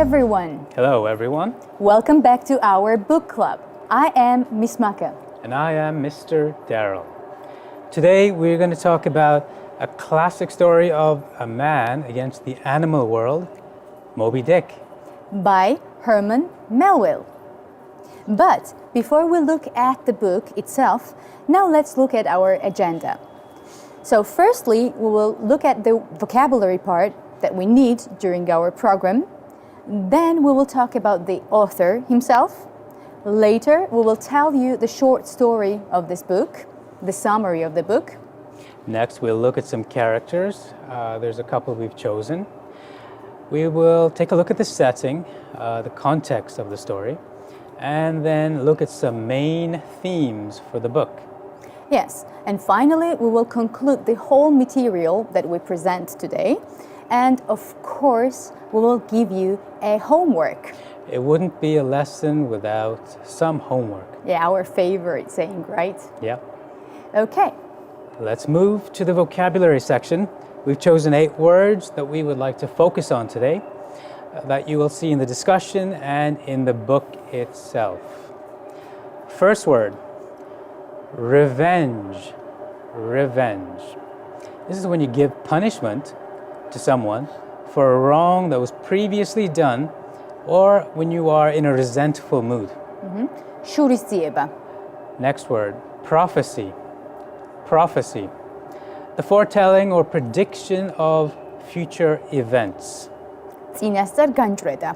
everyone. Hello, everyone. Welcome back to our book club. I am Miss Maka. And I am Mr. Darrell. Today, we're going to talk about a classic story of a man against the animal world, Moby Dick. By Herman Melville. But before we look at the book itself, now let's look at our agenda. So firstly, we will look at the vocabulary part that we need during our program. Then we will talk about the author himself. Later, we will tell you the short story of this book, the summary of the book. Next, we'll look at some characters. There's a couple we've chosen. We will take a look at the setting, the context of the story, and then look at some main themes for the book. Yes, and finally, we will conclude the whole material that we present today. And of course, we will give you a homework. It wouldn't be a lesson without some homework. Yeah, our favorite saying, right? Yeah. Okay. Let's move to the vocabulary section. We've chosen 8 words that we would like to focus on today, that you will see in the discussion and in the book itself. First word, revenge. Revenge. This is when you give punishment to someone for a wrong that was previously done, or when you are in a resentful mood. შურისძიება. Next word, prophecy. Prophecy. The foretelling or prediction of future events. წინასწარ განჭრედა.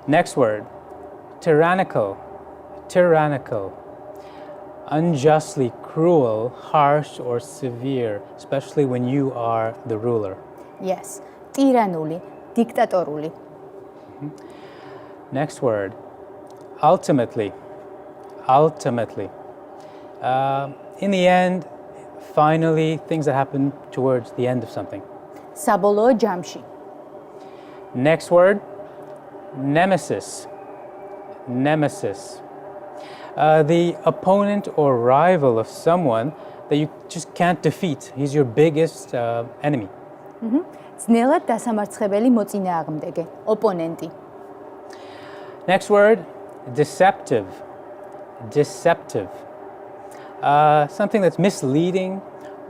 Next word, tyrannical. Tyrannical. Unjustly cruel, harsh, or severe, especially when you are the ruler. Yes. ტირანული, დიქტატორული. Next word, ultimately. Ultimately. In the end, finally, things that happen towards the end of something. საბოლოო ჯამში. Next word, nemesis. Nemesis. The opponent or rival of someone that you just can't defeat. He's your biggest enemy. ძნელად დასამარცხებელი მოწინააღმდეგე, ოპონენტი. Next word, deceptive. Deceptive. Something that's misleading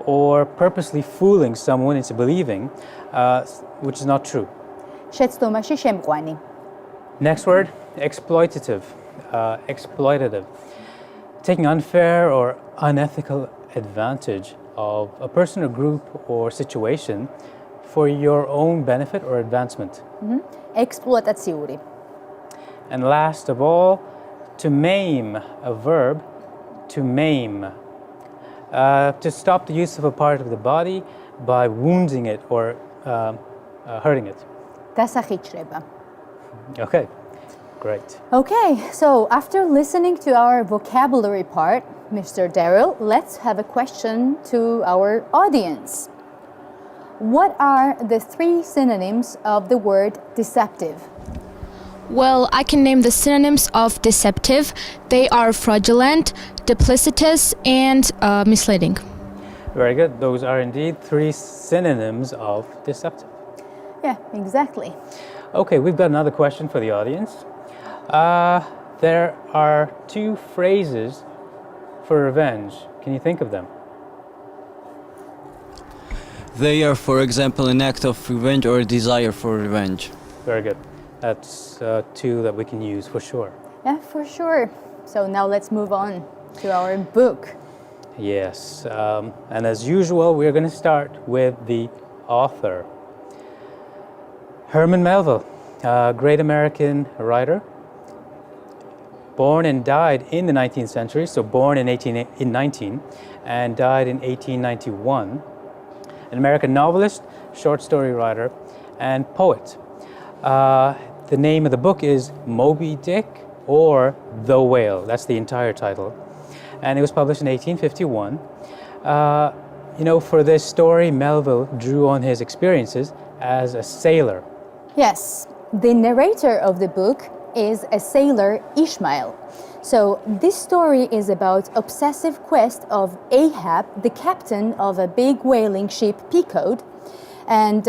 or purposely fooling someone into believing, which is not true. შეცდომაში შემყვანი. Next word, exploitative. Exploitative. Taking unfair or unethical advantage of a person or group or situation for your own benefit or advancement. ექსპლუატაციური. And last of all, to maim, a verb, to maim. To stop the use of a part of the body by wounding it or hurting it. დასახიჩრება. Okay, great. Okay, so after listening to our vocabulary part, Mr. Darrell, let's have a question to our audience. What are the 3 synonyms of the word deceptive? Well, I can name the synonyms of deceptive. They are fraudulent, duplicitous, and misleading. Very good. Those are indeed 3 synonyms of deceptive. Yeah, exactly. Okay, we've got another question for the audience. There are 2 phrases for revenge. Can you think of them? They are, for example, an act of revenge or a desire for revenge. Very good. That's 2 that we can use for sure. Yeah, for sure. So now let's move on to our book. Yes, and as usual, we're going to start with the author. Herman Melville, a great American writer, born and died in the 19th century, so born in 1819 and died in 1891. An American novelist, short story writer, and poet. The name of the book is Moby Dick or The Whale. That's the entire title. And it was published in 1851. For this story, Melville drew on his experiences as a sailor. Yes, the narrator of the book is a sailor, Ishmael. So this story is about obsessive quest of Ahab, the captain of a big whaling ship, Queequeg, And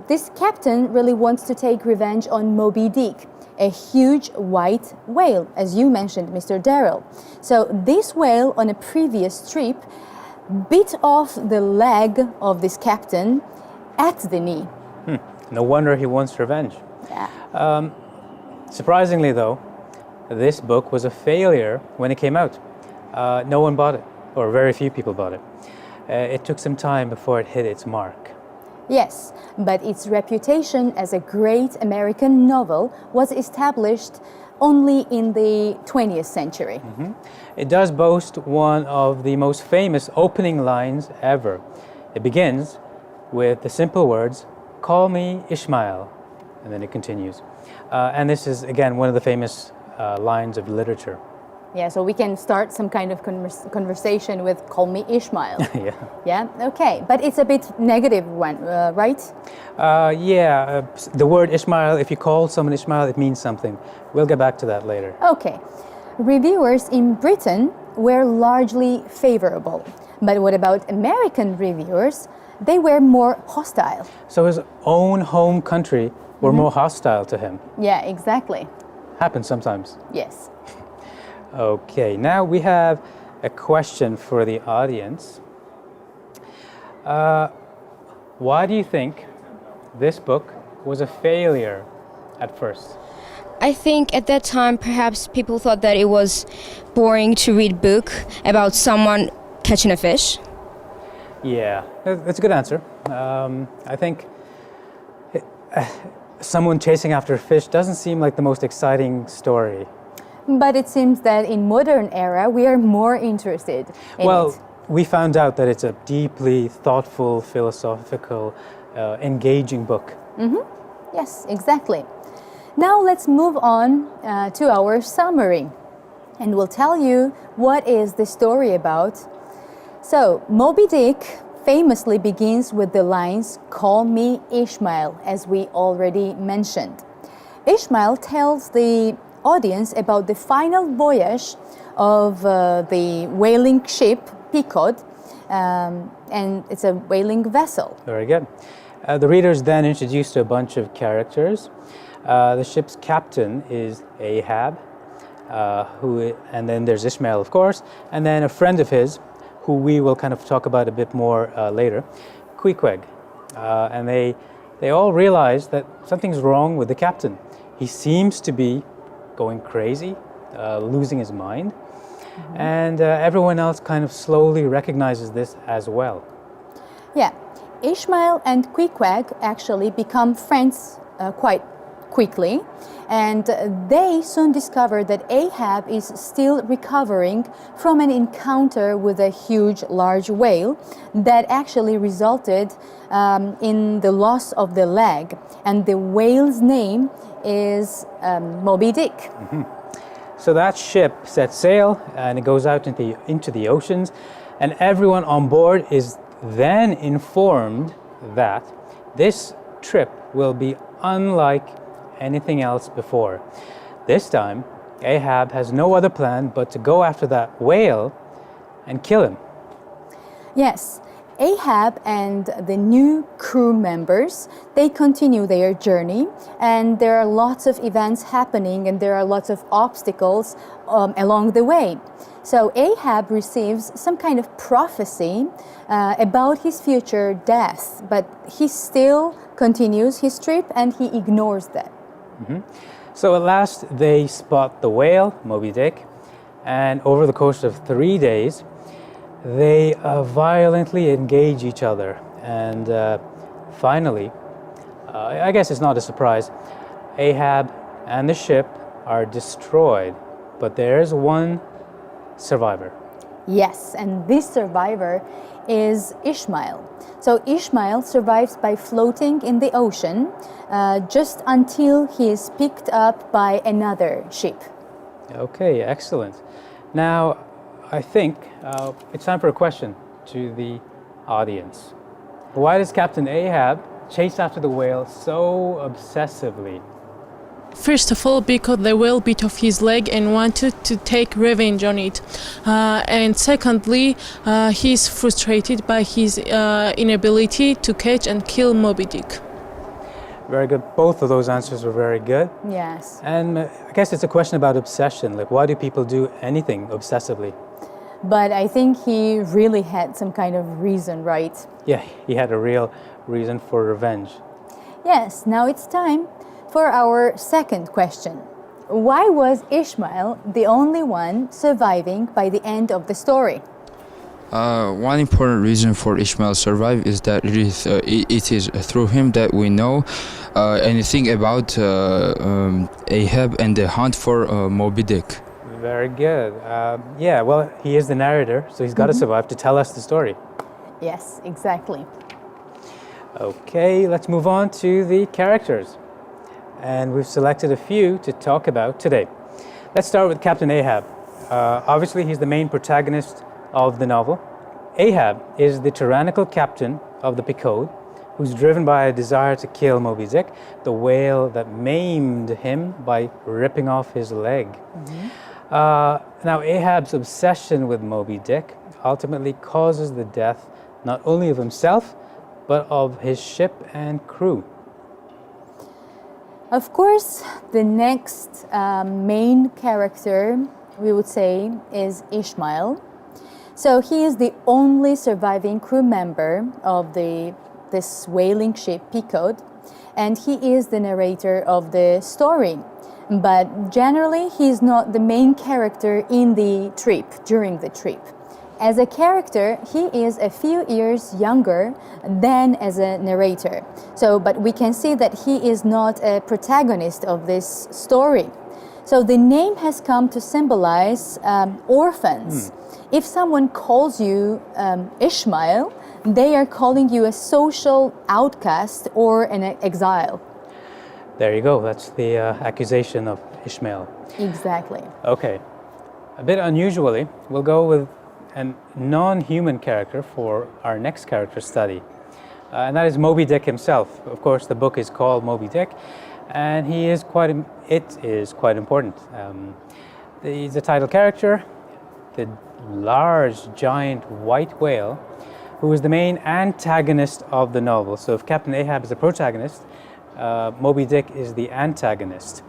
this captain really wants to take revenge on Moby Dick, a huge white whale, as you mentioned, Mr. Darrell. So this whale on a previous trip bit off the leg of this captain at the knee. No wonder he wants revenge. Yeah. Surprisingly, though, this book was a failure when it came out. No one bought it, or very few people bought it. It took some time before it hit its mark. Yes, but its reputation as a great American novel was established only in the 20th century. It does boast one of the most famous opening lines ever. It begins with the simple words, "Call me Ishmael," and then it continues. And this is, again, one of the famous lines of literature. Yeah, so we can start some kind of conversation with "Call me Ishmael." Yeah. Yeah, okay, but it's a bit negative one, right? The word Ishmael, if you call someone Ishmael, it means something. We'll get back to that later. Okay. Reviewers in Britain were largely favorable. But what about American reviewers? They were more hostile. So his own home country were more hostile to him. Yeah, exactly. Happens sometimes. Yes. Okay, now we have a question for the audience. Why do you think this book was a failure at first? I think at that time perhaps people thought that it was boring to read book about someone catching a fish. Yeah, that's a good answer. I think someone chasing after a fish doesn't seem like the most exciting story. But it seems that in modern era we are more interested in it. We found out that it's a deeply thoughtful, philosophical, engaging book. Yes, exactly. Now let's move on to our summary, and we'll tell you what is the story about. So, Moby Dick famously begins with the lines, "Call me Ishmael," as we already mentioned. Ishmael tells the audience about the final voyage of the whaling ship Queequeg, and it's a whaling vessel. Very good. The readers then introduced to a bunch of characters. The ship's captain is Ahab, and then there's Ishmael, of course, and then a friend of his, who we will kind of talk about a bit more later, Queequeg. And they all realize that something's wrong with the captain. He seems to be going crazy, losing his mind, and everyone else kind of slowly recognizes this as well. Yeah, Ishmael and Queequeg actually become friends quite quickly, and they soon discover that Ahab is still recovering from an encounter with a huge, large whale that actually resulted in the loss of the leg, and the whale's name is Moby Dick. So that ship sets sail and it goes out into the oceans, and everyone on board is then informed that this trip will be unlike anything else before. This time, Ahab has no other plan but to go after that whale and kill him. Yes, Ahab and the new crew members, they continue their journey, and there are lots of events happening and there are lots of obstacles along the way. So Ahab receives some kind of prophecy about his future death, but he still continues his trip and he ignores that. So at last they spot the whale, Moby Dick, and over the course of 3 days, they violently engage each other. And finally, I guess it's not a surprise, Ahab and the ship are destroyed, but there's one survivor. Yes, and this survivor is Ishmael. So Ishmael survives by floating in the ocean just until he is picked up by another ship. Okay, excellent. Now, I think it's time for a question to the audience. Why does Captain Ahab chase after the whale so obsessively? First of all, because the whale bit off his leg and wanted to take revenge on it. And secondly, he's frustrated by his inability to catch and kill Moby Dick. Very good. Both of those answers were very good. Yes. And I guess it's a question about obsession. Like, why do people do anything obsessively? But I think he really had some kind of reason, right? Yeah, he had a real reason for revenge. Yes, now it's time for our second question. Why was Ishmael the only one surviving by the end of the story? One important reason for Ishmael to survive is that it is through him that we know anything about Ahab and the hunt for Moby Dick. Very good. Yeah, well, he is the narrator, so he's got to survive to tell us the story. Yes, exactly. Okay, let's move on to the characters. And we've selected a few to talk about today. Let's start with Captain Ahab. Obviously, he's the main protagonist of the novel. Ahab is the tyrannical captain of the Queequeg, who's driven by a desire to kill Moby Dick, the whale that maimed him by ripping off his leg. Now, Ahab's obsession with Moby Dick ultimately causes the death not only of himself, but of his ship and crew. Of course, the next main character, we would say, is Ishmael. So he is the only surviving crew member of this whaling ship Queequeg, and he is the narrator of the story. But generally, he's not the main character in the trip, during the trip. As a character, he is a few years younger than as a narrator. But we can see that he is not a protagonist of this story. So the name has come to symbolize orphans. If someone calls you Ishmael, they are calling you a social outcast or an exile. There you go. That's the accusation of Ishmael. Exactly. Okay. A bit unusually, we'll go with a non-human character for our next character study. And that is Moby Dick himself. Of course, the book is called Moby Dick, and it is quite important. He's a title character, the large, giant white whale, who is the main antagonist of the novel. So if Captain Ahab is the protagonist, Moby Dick is the antagonist.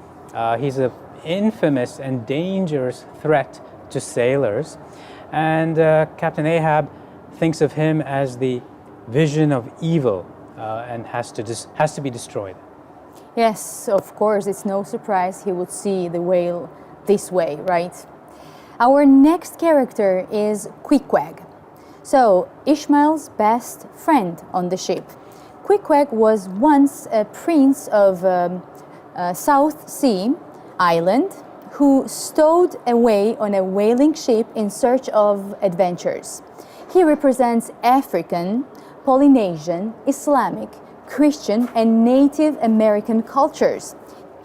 He's an infamous and dangerous threat to sailors, and Captain Ahab thinks of him as the vision of evil and has to be destroyed. Yes, of course, it's no surprise he would see the whale this way, right? Our next character is Queequeg. So, Ishmael's best friend on the ship. Queequeg was once a prince of South Sea island who stowed away on a whaling ship in search of adventures. He represents African, Polynesian, Islamic, Christian, and Native American cultures.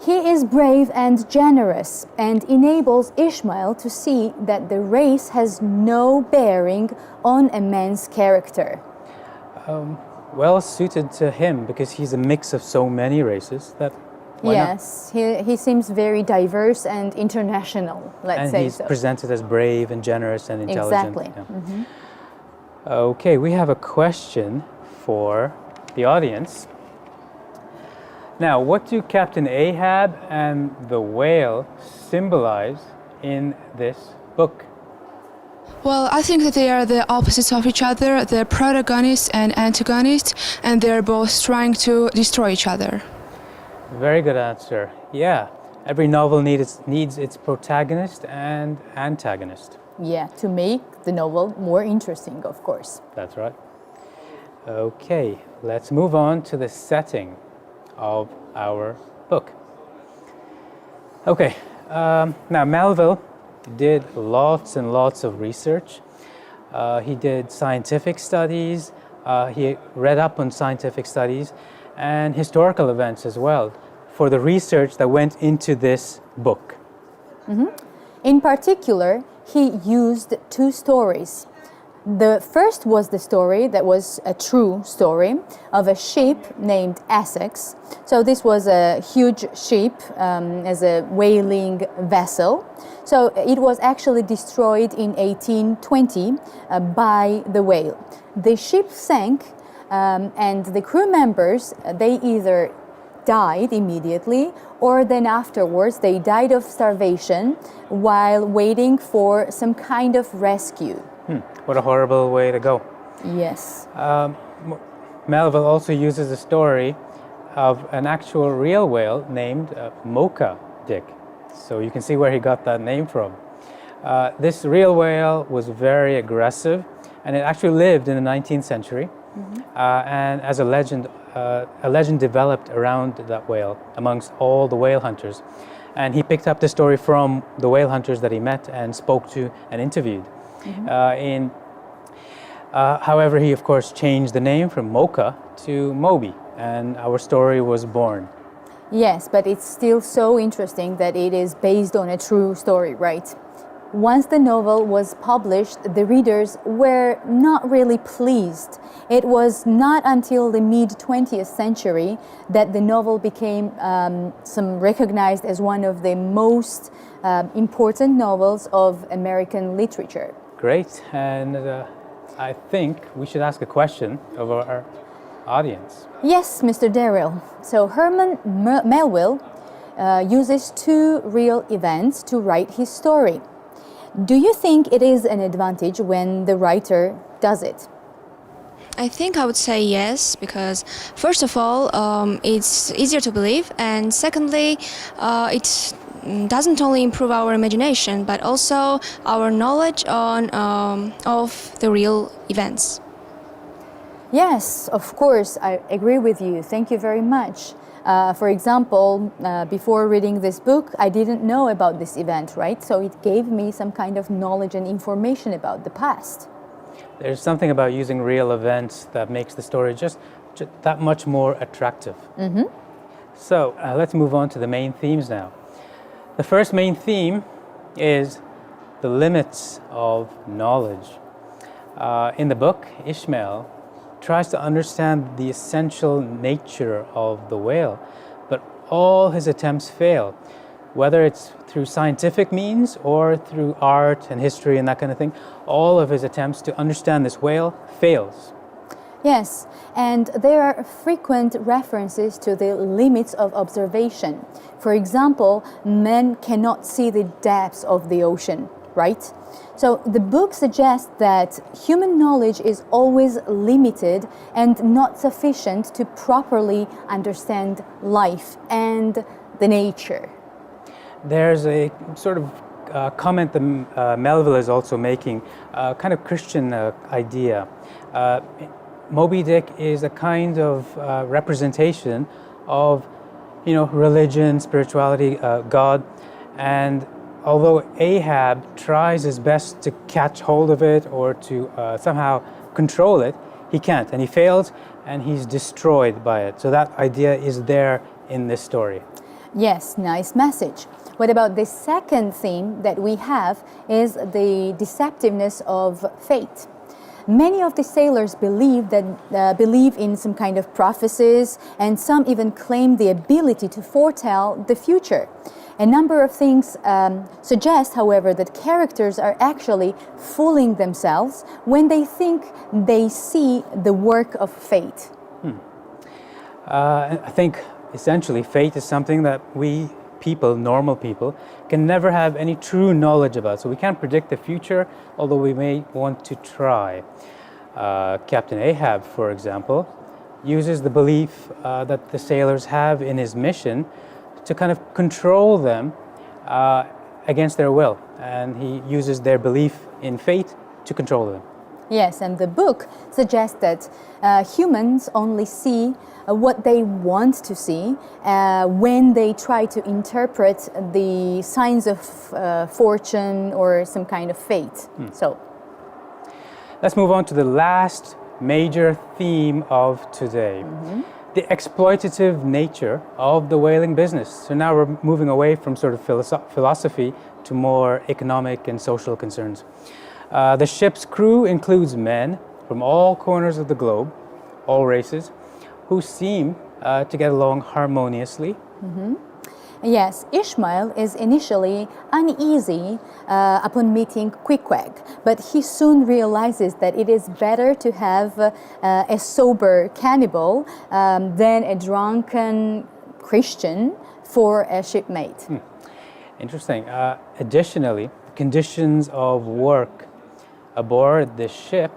He is brave and generous and enables Ishmael to see that the race has no bearing on a man's character. Well suited to him because he's a mix of so many races that yes, he seems very diverse and international, let's say so. And he's presented as brave and generous and intelligent. Exactly. Yeah. Okay, we have a question for the audience. Now, what do Captain Ahab and the whale symbolize in this book? Well, I think that they are the opposites of each other, the protagonist and antagonist, and they're both trying to destroy each other. Very good answer. Yeah, every novel needs its protagonist and antagonist. Yeah, to make the novel more interesting, of course. That's right. Okay, let's move on to the setting of our book. Okay, now Melville did lots and lots of research. He did scientific studies, he read up on scientific studies and historical events as well for the research that went into this book. In particular, he used two stories. The first was the story that was a true story of a ship named Essex. So this was a huge ship as a whaling vessel. So it was actually destroyed in 1820 by the whale. The ship sank and the crew members, they either died immediately or then afterwards they died of starvation while waiting for some kind of rescue. What a horrible way to go. Yes. Melville also uses a story of an actual real whale named Mocha Dick. So you can see where he got that name from. This real whale was very aggressive and it actually lived in the 19th century. And as a legend developed around that whale amongst all the whale hunters. And he picked up the story from the whale hunters that he met and spoke to and interviewed. However, he of course changed the name from Mocha to Moby, and our story was born. Yes, but it's still so interesting that it is based on a true story, right? Once the novel was published, the readers were not really pleased. It was not until the mid-20th century that the novel became recognized as one of the most important novels of American literature. Great, and I think we should ask a question of our audience. Yes, Mr. Darrell. So Herman Melville uses two real events to write his story. Do you think it is an advantage when the writer does it? I think I would say yes, because first of all, it's easier to believe, and secondly, it doesn't only improve our imagination, but also our knowledge of the real events. Yes, of course, I agree with you. Thank you very much. For example, before reading this book, I didn't know about this event, right? So it gave me some kind of knowledge and information about the past. There's something about using real events that makes the story just that much more attractive. So let's move on to the main themes now. The first main theme is the limits of knowledge. In the book, Ishmael tries to understand the essential nature of the whale, but all his attempts fail, whether it's through scientific means or through art and history and that kind of thing. All of his attempts to understand this whale fails. Yes, and there are frequent references to the limits of observation. For example, men cannot see the depths of the ocean, right? So the book suggests that human knowledge is always limited and not sufficient to properly understand life and the nature. There's a sort of comment that Melville is also making, kind of Christian idea. Moby Dick is a kind of representation of, religion, spirituality, God, and although Ahab tries his best to catch hold of it or to somehow control it, he can't, and he fails, and he's destroyed by it. So that idea is there in this story. Yes, nice message. What about the second theme that we have is the deceptiveness of fate. Many of the sailors believe in some kind of prophecies, and some even claim the ability to foretell the future. A number of things suggest, however, that characters are actually fooling themselves when they think they see the work of fate. I think essentially fate is something that we people, normal people, can never have any true knowledge about. So we can't predict the future, although we may want to try. Captain Ahab, for example, uses the belief that the sailors have in his mission to kind of control them against their will. And he uses their belief in fate to control them. Yes, and the book suggests that humans only see what they want to see when they try to interpret the signs of fortune or some kind of fate. So, let's move on to the last major theme of today. The exploitative nature of the whaling business. So now we're moving away from sort of philosophy to more economic and social concerns. The ship's crew includes men from all corners of the globe, all races, who seem to get along harmoniously. Yes, Ishmael is initially uneasy upon meeting Queequeg, but he soon realizes that it is better to have a sober cannibal than a drunken Christian for a shipmate. Interesting. Additionally, conditions of work aboard the ship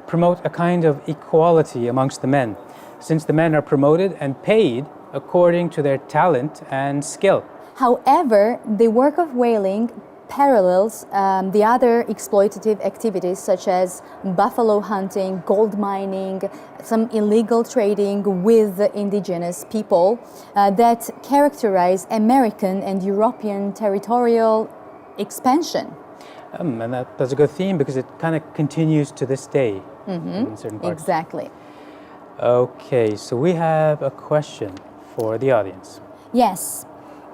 promote a kind of equality amongst the men, since the men are promoted and paid according to their talent and skill. However, the work of whaling parallels the other exploitative activities such as buffalo hunting, gold mining, some illegal trading with the indigenous people that characterize American and European territorial expansion. And that's a good theme because it kind of continues to this day in certain parts. Exactly. Okay, so we have a question for the audience. Yes.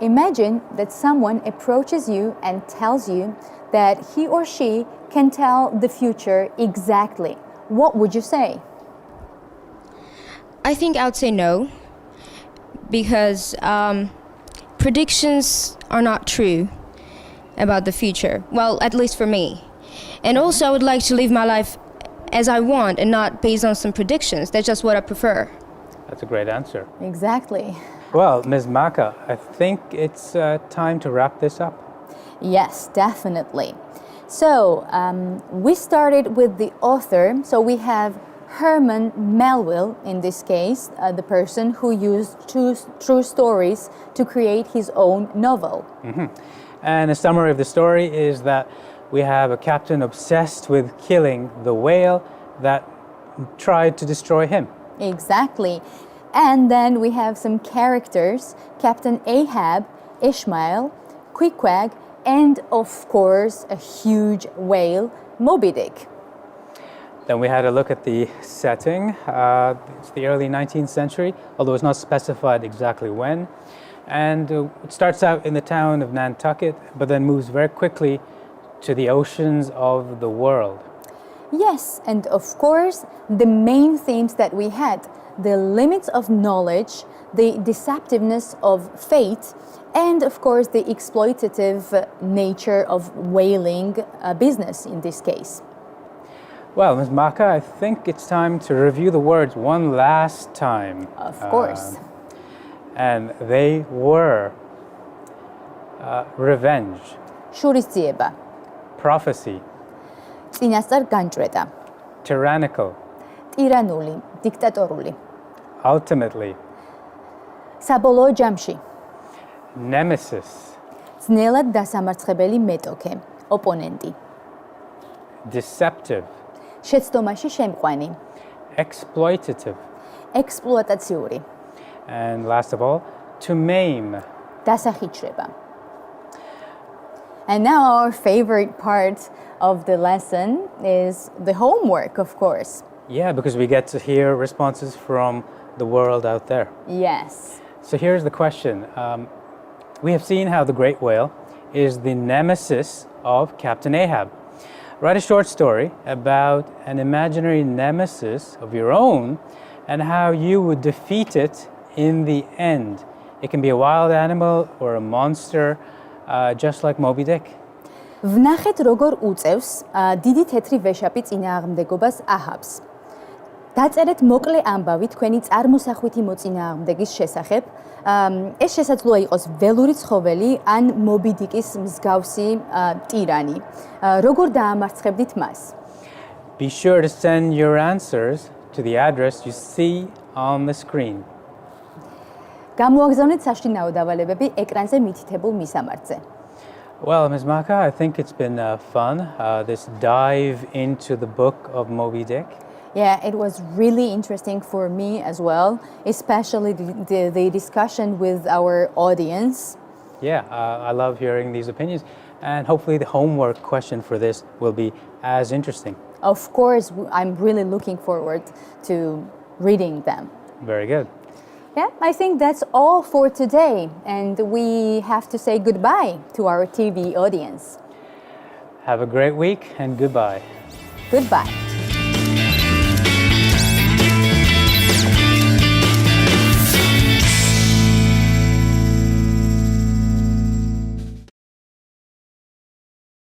Imagine that someone approaches you and tells you that he or she can tell the future exactly. What would you say? I think I would say no, because predictions are not true about the future. Well, at least for me. And also I would like to live my life as I want and not based on some predictions. That's just what I prefer. That's a great answer. Exactly. Well, Ms. Maka, I think it's time to wrap this up. Yes, definitely. So we started with the author. So we have Herman Melville, in this case, the person who used true stories to create his own novel. And a summary of the story is that we have a captain obsessed with killing the whale that tried to destroy him. Exactly. And then we have some characters, Captain Ahab, Ishmael, Queequeg, and of course a huge whale, Moby Dick. Then we had a look at the setting. It's the early 19th century, although it's not specified exactly when. And it starts out in the town of Nantucket, but then moves very quickly to the oceans of the world. Yes, and of course, the main themes that we had, the limits of knowledge, the deceptiveness of fate, and of course the exploitative nature of whaling business in this case. Well, Ms. Maka, I think it's time to review the words one last time. Of course. And they were revenge, შურისძიება, prophecy, წინასწარ განჭრედა, tyrannical, ტირანული, დიქტატორული, ultimately, საბოლოო ჯამში, nemesis, ძნელად დასამარცხებელი მეტოქე, ოპონენტი, deceptive, შეცდომაში შემყვანი, exploitative, ექსპლუატაციური, and last of all, to maim. დასახიჩრება. And now our favorite part of the lesson is the homework, of course. Yeah, because we get to hear responses from the world out there. Yes. So here's the question. We have seen how the great whale is the nemesis of Captain Ahab. Write a short story about an imaginary nemesis of your own and how you would defeat it in the end. It can be a wild animal or a monster, just like Moby Dick. ვნახეთ როგორ უწევს დიდი თეთრი ვეშაპი წინააღმდეგობას აჰაბს. დაწერეთ მოკლე ამბავი თქვენი წარმოსახვითი მოწინააღმდეგის შესახებ. ეს შესაძლოა იყოს ველური ცხოველი ან მობი დიკის მსგავსი ტირანი. როგორ დაამარცხებდით მას? Be sure to send your answers to the address you see on the screen. გამოაგზავნეთ საშინაო დავალებები ეკრანზე მითითებულ მისამართზე. Well, Ms. Maka, I think it's been fun, this dive into the book of Moby Dick. Yeah, it was really interesting for me as well, especially the discussion with our audience. Yeah, I love hearing these opinions, and hopefully the homework question for this will be as interesting. Of course, I'm really looking forward to reading them. Very good. Yeah, I think that's all for today, and we have to say goodbye to our TV audience. Have a great week and goodbye. Goodbye.